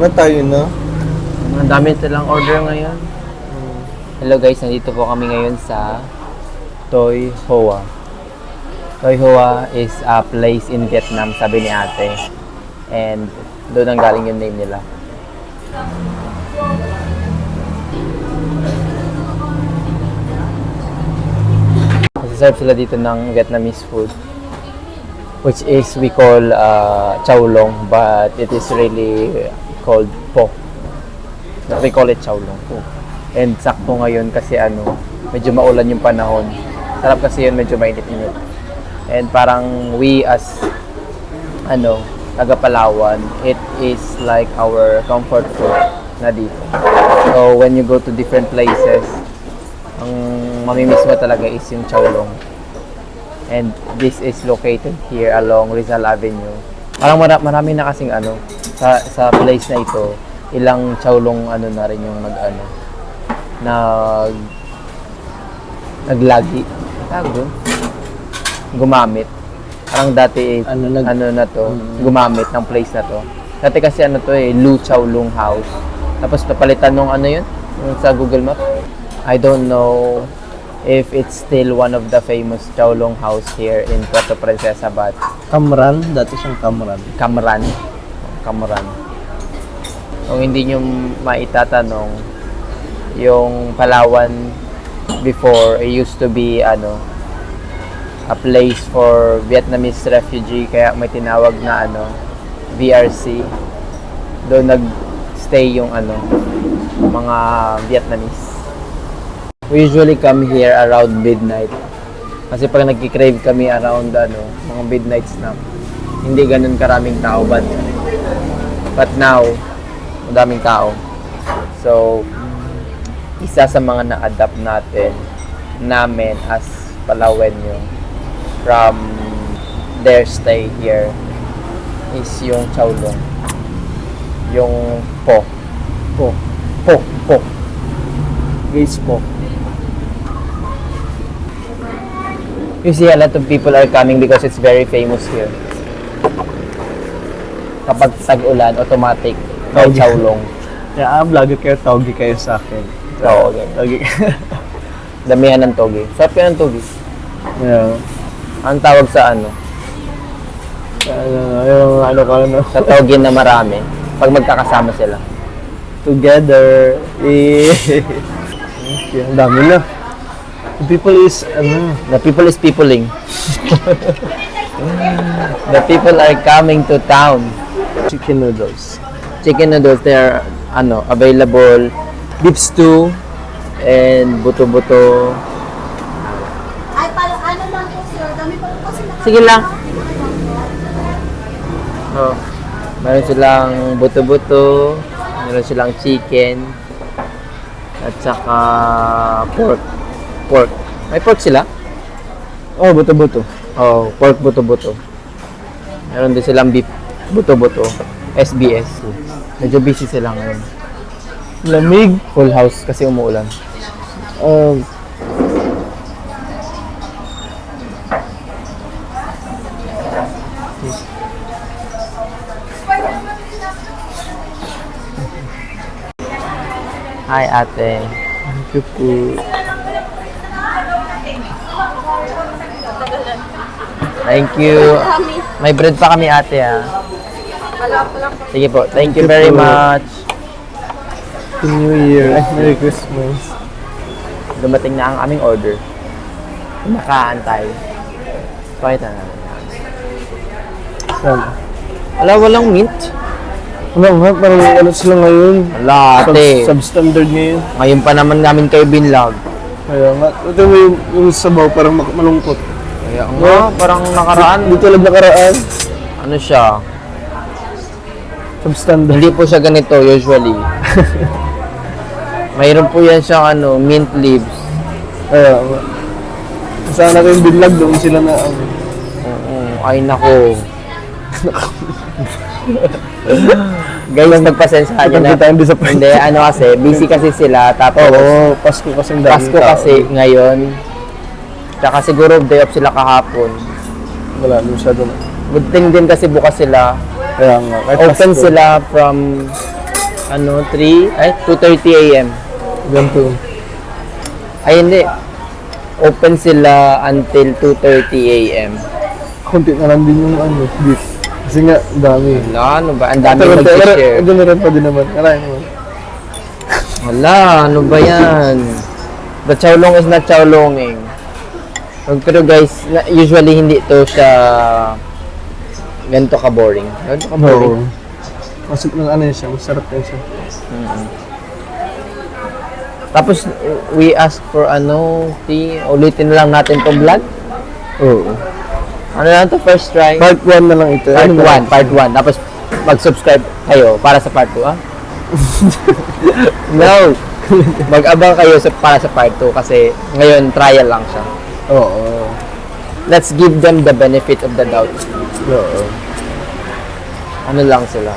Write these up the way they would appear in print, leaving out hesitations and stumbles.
Ano tayo na? Ang dami silang order ngayon. Hello guys, nandito po kami ngayon sa Toi Hoa. Toi Hoa is a place in Vietnam, sabi ni ate. And doon ang galing yung name nila. Serve sila dito ng Vietnamese food, which is we call chow long, but it is really called po. We call it chow long po. And sakto ngayon kasi medyo maulan yung panahon. Sarap kasi yun, medyo mainit-init. And parang we as taga Palawan, it is like our comfort food na dito. So when you go to different places, ang mamimiss mo talaga is yung chow long. And this is located here along Rizal Avenue. Parang marami na kasing sa place na ito, ilang chow long na rin yung naglagi. Gumamit. Parang dati gumamit ng place na to. Dati kasi Lu Chow Long House. Tapos napalitan nung yun, sa Google Map. I don't know if it's still one of the famous Chow Long House here in Puerto Princesa, but Kamran? Dati siyang Kamran. Kamran. Kung hindi nyo maitatanong, yung Palawan before, it used to be a place for Vietnamese refugee, kaya may tinawag na VRC. Doon nag-stay yung mga Vietnamese. We usually come here around midnight. Kasi pag nagki-crave kami around mga midnight snack, hindi ganun karaming tao, but now madaming tao. So isa sa mga na-adapt namin as Palawenyo from their stay here is yung chow long. Yung po. Guys, po. You see, a lot of people are coming because it's very famous here. Kapag tag-ulan, automatic, may chow long. Kaya vlogger kayo, tawgi kayo sa akin. Oo, okay. Tawgi. Damihan ng togi. Sarap yan ng togi. Yeah. Ang tawag sa Yung sa togi na marami, pag magkakasama sila. together. Ang dami na. The people is, The people is peopling. The people are coming to town. chicken noodles. Chicken noodles, they are available. Beef stew and buto-buto. Ay, parang lang po, sir. Dami pa po kasi Sige lang. Oh, meron silang buto-buto, meron silang chicken, at saka pork. May pork sila? Oh, buto-buto. Oh, pork buto-buto. Meron din silang beef buto-buto. SBS. Medyo busy sila ngayon. Lamig. Full house kasi umuulan. Hi, ate. Thank you po. Thank you. May bread pa kami, ate, ha. Sige po. Thank you very much. Happy New Year. Merry Christmas. Dumating na ang aming order. Nakaantay. Pakita na. Sana. Walang mint. Parang sila ngayon. Wala, ate. Substandard ngayon. Ngayon pa naman namin kayo binlog. Kaya nga. Ito mo yung sabaw parang malungkot. Kaya nga, parang nakaraan. Di tulad nakaraan. Ano siya? Substandard. Hindi po siya ganito usually. Mayroon po yan siyang mint leaves. Kaya nga. Sana kayong binlag doon sila na Oo. Ay, nako. Guys, magpasensya nyo na. Hindi, kasi, busy kasi sila. Tapos, Pasko kasi Pasko kasi ngayon. Tsaka siguro day off sila kahapon. Wala, masyado na. Good thing din kasi bukas sila. Kaya nga. Kahit Open Pasko. sila from 2:30 a.m. Ganito. Ay, hindi. Open sila until 2:30 a.m. Kunti na lang din yung beef. Kasi nga, dami. Wala, ano ba? Ang dami Pero mag-share. meron pa din naman. Karain naman. Wala, ano ba yan? The Chowlong is not Chowlonging. Pero guys, usually hindi to siya ganito ka-boring. Ganito ka-boring. Oo. Masuk ng ano yun siya. Masarap yun siya. Tapos, we ask for ulitin na lang natin tong vlog. Oo. Ano lang to, first try? Part 1 na lang ito. Part 1. Tapos, mag-subscribe kayo para sa part 2, ah? No! Mag-abang kayo para sa part 2 kasi ngayon, trial lang siya. Oo. Let's give them the benefit of the doubt. Oo. Ano lang sila?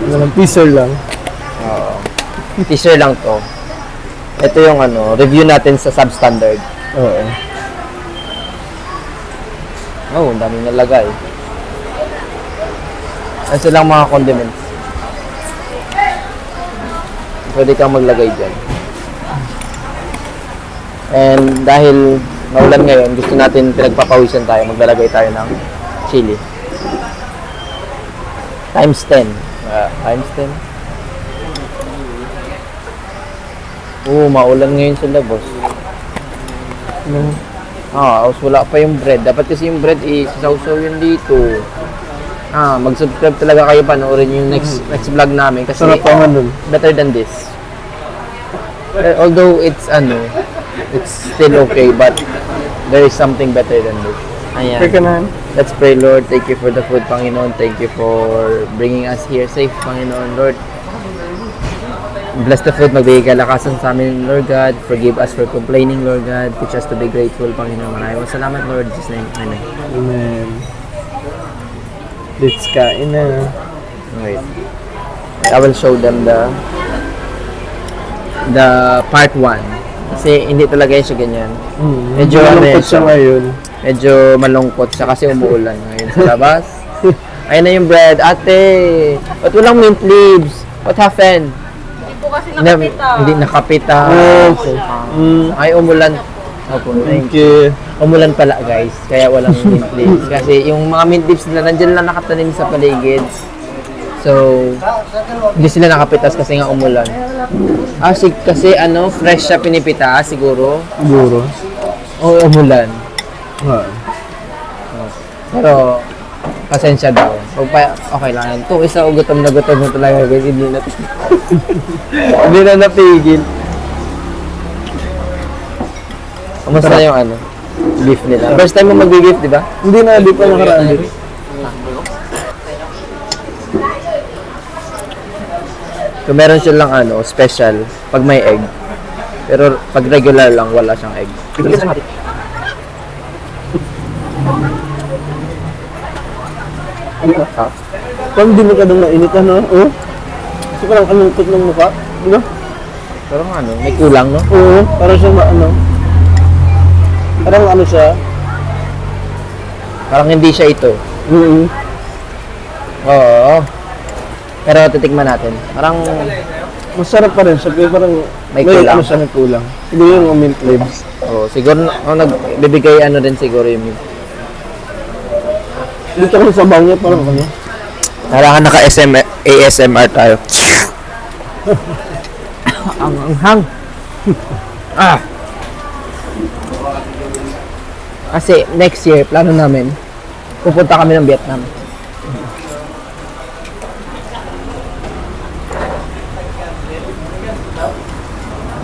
Ano lang, teaser lang. Oo. Teaser lang to. Ito yung review natin sa substandard. Oo. Oh, ang daming nalagay. Ano silang mga condiments? Pwede kang maglagay dyan. And dahil maulan ngayon, gusto natin pinagpapawisan tayo, maglalagay tayo ng chili. Times 10. Times 10. Maulan ngayon sila, boss. Wala pa yung bread. Dapat kasi yung bread isasaw-saw yun dito. Mag-subscribe talaga kayo, panoorin yung next vlog namin kasi Sarap pa nga nun. better than this. Although it's still okay, but there is something better than this. Ayan. Teka na. Let's pray, Lord. Thank you for the food, Panginoon. Thank you for bringing us here safe, Panginoon, Lord. Bless the food, magbigay kalakasan sa amin, Lord God. Forgive us for complaining, Lord God. Teach us to be grateful, Panginoon. Maraming salamat, Lord. In Jesus' name, Amen. Amen. Let's kain na. Wait. I will show them the part 1. Kasi hindi talaga yun siya ganyan. Medyo malungkot siya ngayon. Medyo malungkot siya kasi umuulan ngayon sa labas. Ayun na yung bread. Ate, ba't walang mint leaves? What happened? Kasi nakapita. Hindi nakapita. Okay. Ay, umulan. Opo, Thank you. umulan pala guys, kaya walang mint leaves. Kasi yung mga mint leaves nila, nandiyan lang nakatanim sa paligid. So, hindi sila nakapitas kasi nga umulan. Kasi fresh siya pinipita siguro. Siguro. O umulan. Pero, pasensya daw. Okay lang yan. Kung isa gutom na talaga guys, hindi na hindi na napigil. Kamusta na yung beef nila? First time mo mag-beef, di ba? Hindi na, di pa nakaraan din. So, meron silang special pag may egg. Pero pag regular lang, wala siyang egg. Parang di mo ka nang nainit, Oo. Kasi parang kalungkot ng mukha. Di ba? Pero may kulang, no? Oo. Parang siya Parang siya. Parang hindi siya ito. Oo. Pero titikman natin. Parang Masarap pa rin siya. Pero parang May kulang. Siya, may kulang. Hindi yung mint leaves. siguro nagbibigay din siguro yung meat. Dito ko sa bangya, parang Kailangan ASMR tayo. Ang anghang. Kasi next year, plano namin, pupunta kami ng Vietnam.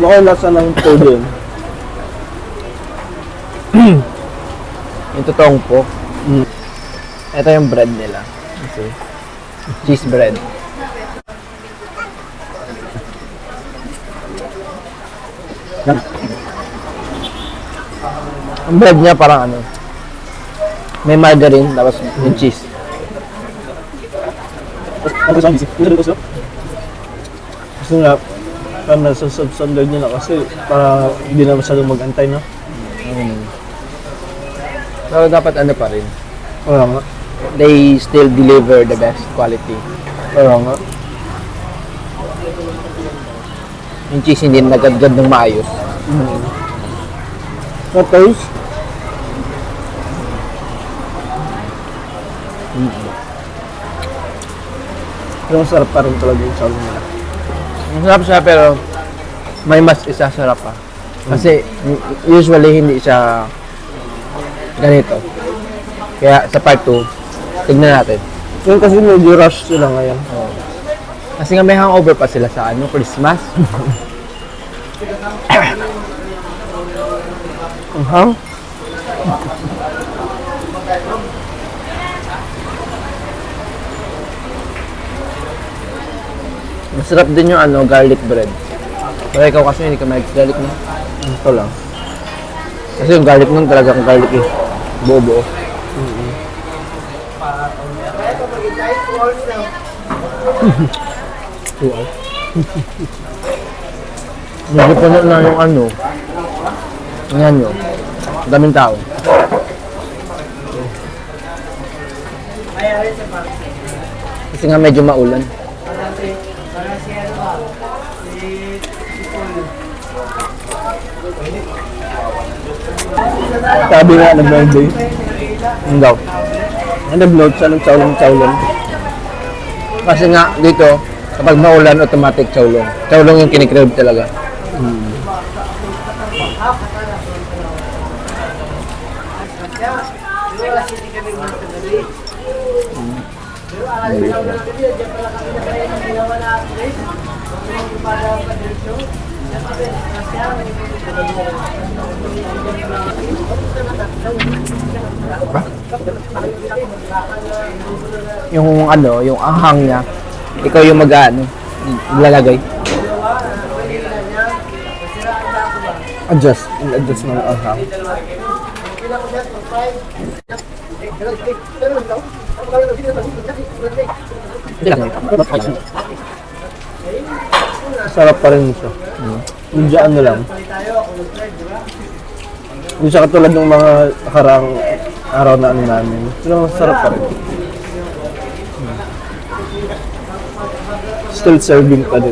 Mukhang lasa ng food yun. Yung totoong po. Ito yung bread nila. Kasi, cheese bread. Ang bread niya parang may margarine, tapos yung cheese. Gusto nga, parang nasa substandard nila kasi para hindi na masyadong mag-antay, no? So, dapat pa rin. Wala nga. They still deliver the best quality. Wala nga. Yung cheese hindi nagadgad ng maayos. Sa toast, pero masarap pa rin talaga yung chowlong nila. Masarap siya pero may mas isasarap pa. Kasi usually hindi siya ganito. Kaya sa part 2, tignan natin. Yun kasi medyo rush sila ngayon. Kasi nga may hangover pa sila sa Christmas. Hang? Masarap din yung garlic bread. Pero ikaw kasi hindi ka mag-garlic na. Ito lang. Kasi yung garlic nun talagang garlic eh. Buo-buo. Medyo puno na yung Yan yun. Daming tao. Kasi nga medyo maulan. Sabi nga nag-birthday, Yun daw. nag-vlog siya ng chowlong. Kasi nga dito, kapag maulan, automatic chowlong. Chowlong yung kinikrave talaga. Yung anghang niya, ikaw yung lalagay. Adjust ng anghang. Sarap pa rin siya. Medyo ano lang. Hindi siya katulad ng mga nakaraang araw na namin. Pero sarap pa rin. Still serving pa din.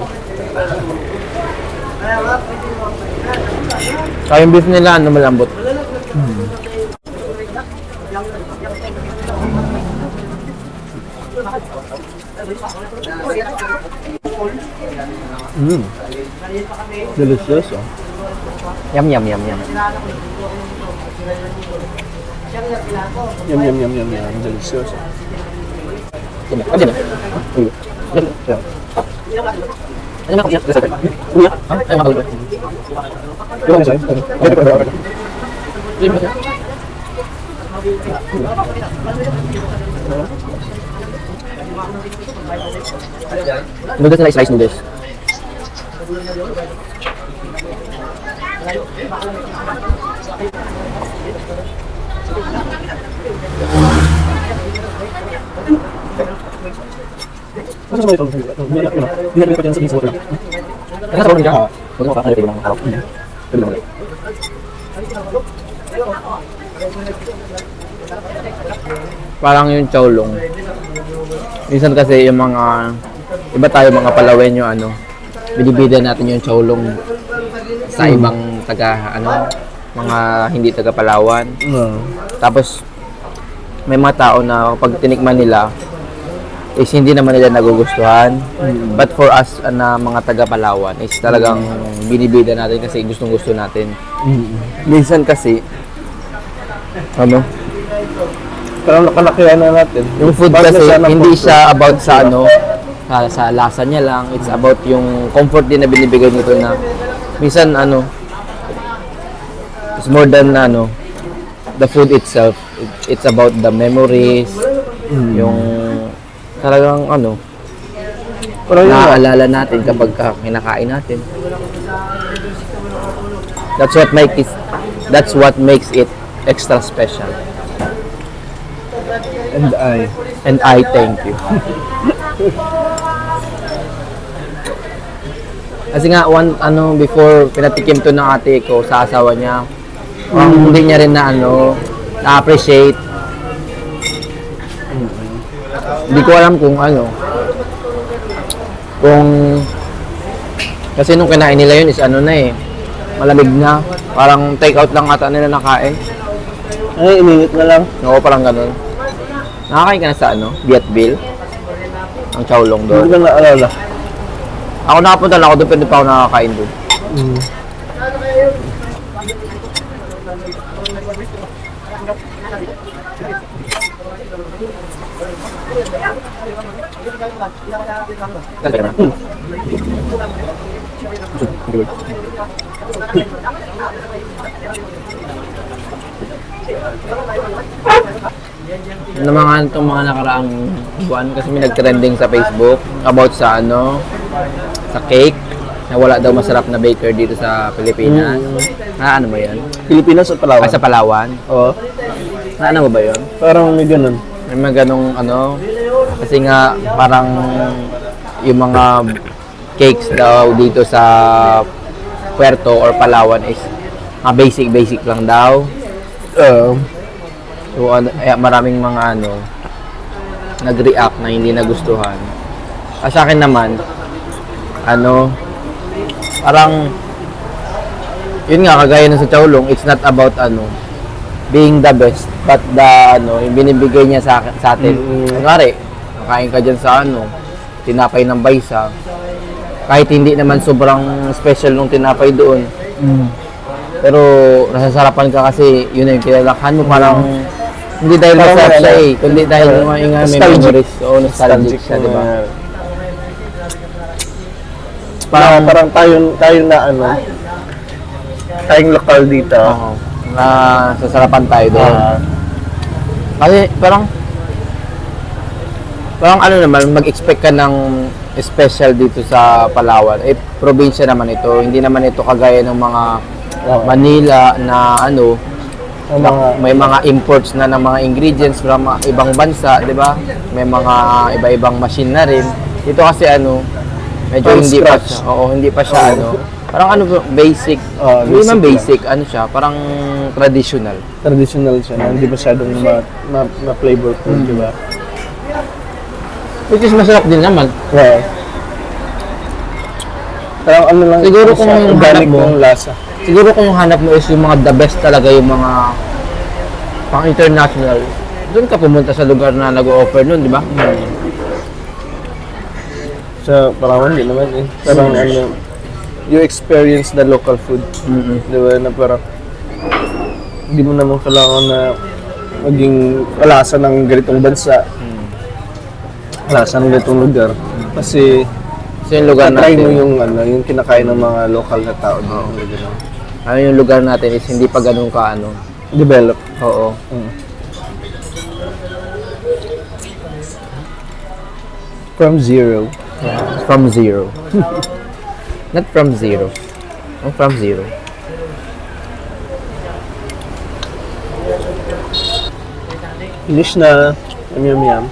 Kaya yung beef nila, malambot. Delicious, oh. Yum. Yum. Delicious, oh. Noodles na slice noodles. Parang yung chowlong. Minsan kasi yung mga iba tayo mga Palawenyo binibida natin yung chowlong sa ibang mga hindi taga Palawan. Tapos may mga tao na pag tinikman nila is hindi naman nila nagugustuhan. But for us na mga taga Palawan is talagang binibida natin kasi gustong-gusto natin. Minsan kasi Parang nakalakihan na natin. yung food Bakit kasi sana hindi comfort? siya about sa sa lasa niya lang. It's about yung comfort din na binibigay nito na minsan it's more than the food itself. It's about the memories, yung talagang Pero yun nga, naaalala natin kapag kinakain natin. That's what makes it extra special. And I thank you. Kasi nga before pinatikim to ng ate ko sa asawa niya, hindi niya rin na-appreciate. Hindi ko alam kung Kasi nung kinain nila yun is ano na eh, malamig na. Parang take out lang ata nila nakain. Ay, ininit na lang. Oo, parang ganun. Nakakain ka na sa ano? Vietbil? Ang chowlong Hindi doon. ko na naalala. Ako nakapunta lang ako doon, pero hindi pa ako nakakain doon. Mm. Ano mga itong mga nakaraang buwan kasi may nag-trending sa Facebook about sa ano, sa cake na wala daw masarap na baker dito sa Pilipinas. Ano ba yan? Pilipinas o Palawan? Ay, sa Palawan. Oo. Ano ba yun? Parang may ganun. May mga ganong ano, kasi nga parang yung mga cakes daw dito sa Puerto or Palawan is basic lang daw. So, maraming mga ano, nag-react na hindi nagustuhan. Sa akin naman, ano, parang, yun nga, kagaya na sa Chowlong, it's not about, ano, being the best, but the, ano, yung binibigay niya sa atin. Kunwari, nakain ka dyan sa, ano, tinapay ng baysa. Kahit hindi naman sobrang special nung tinapay doon. Pero, nasasarapan ka kasi, yun na yung kilalakhan mo, parang, hindi dahil Parang masarap siya ano, eh, kundi dahil may nostalgic. memories. Oo, nostalgic siya, di ba? Parang tayo na ano, tayong lokal dito. Oo. Na sasarapan tayo doon. Kasi parang ano naman, mag-expect ka ng special dito sa Palawan. Eh, probinsya naman ito. Hindi naman ito kagaya ng mga Manila na ano, may mga imports na ng mga ingredients from ibang bansa, di ba? May mga iba-ibang machine na rin. Dito kasi ano, medyo From hindi pa scratch. siya. Oo, hindi pa siya ano. Parang ano, basic. Hindi basic man lang. basic, ano siya, parang traditional. Traditional siya, na hindi masyadong ma-flavorful, di ba? Which is masarap din naman. Yeah. Parang ano lang, Siguro kung siya, yung organic hanap mo, ng lasa. Siguro kung hanap mo is yung mga the best talaga, yung mga pang international, doon ka pumunta sa lugar na nag-o-offer nun, di ba? Sa Palawan, di naman eh. Parang ano, you experience the local food. Di ba? Na parang, hindi mo naman kailangan na maging kalasa ng ganitong bansa. Kalasa ng ganitong lugar. Kasi, So yung lugar try mo natin, yung, ano, yung kinakain ng mga local na tao doon. ano yung lugar natin is hindi pa ganun ka ano. Develop. Oo. From zero. From zero. Not from zero. From zero. Finish na. Yum.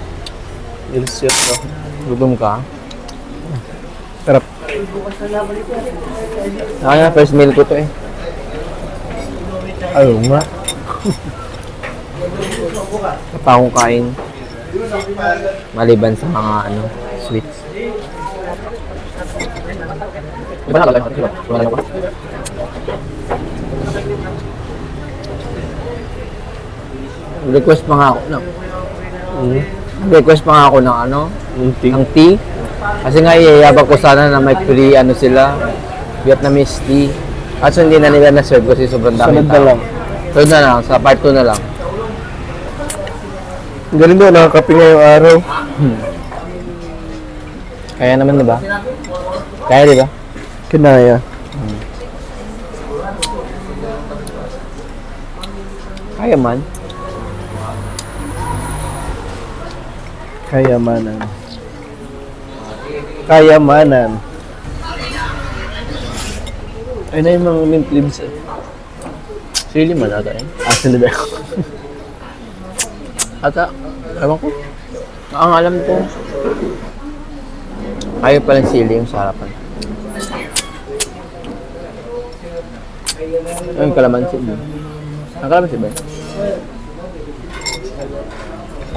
Delicious. Gutom ka? Sarap. First meal ko to eh. Ayaw nga. Pa akong kain. Maliban sa mga ano, sweets. Iba na ba? Iba na ba? Request pa nga ako, no? Request pa nga ako ng ano, Munting. ng tea. Kasi nga iyayabang ko sana na may free ano sila, Vietnamese tea. At so, hindi na nila na-serve kasi sobrang dami Sunod na lang. Sunod na lang, sa part 2 na lang. Galing daw, nakakape ngayong araw. Kaya naman, di ba? Kaya, di ba? Kinaya. Kaya man. Kayamanan. Kayamanan. Ay na yung mga mint leaves eh. Sili man ata eh. Asin na ba? Ata, ewan ko. Ang alam ko, ayaw palang sili yung sa harapan. Ayun, kalamansi. Ang kalamansi ba?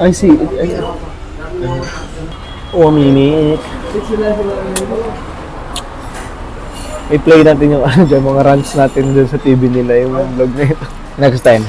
I see. Oh, minute. i-play natin yung ano dyan, mga rants natin dyan sa TV nila, yung vlog na ito. Next time.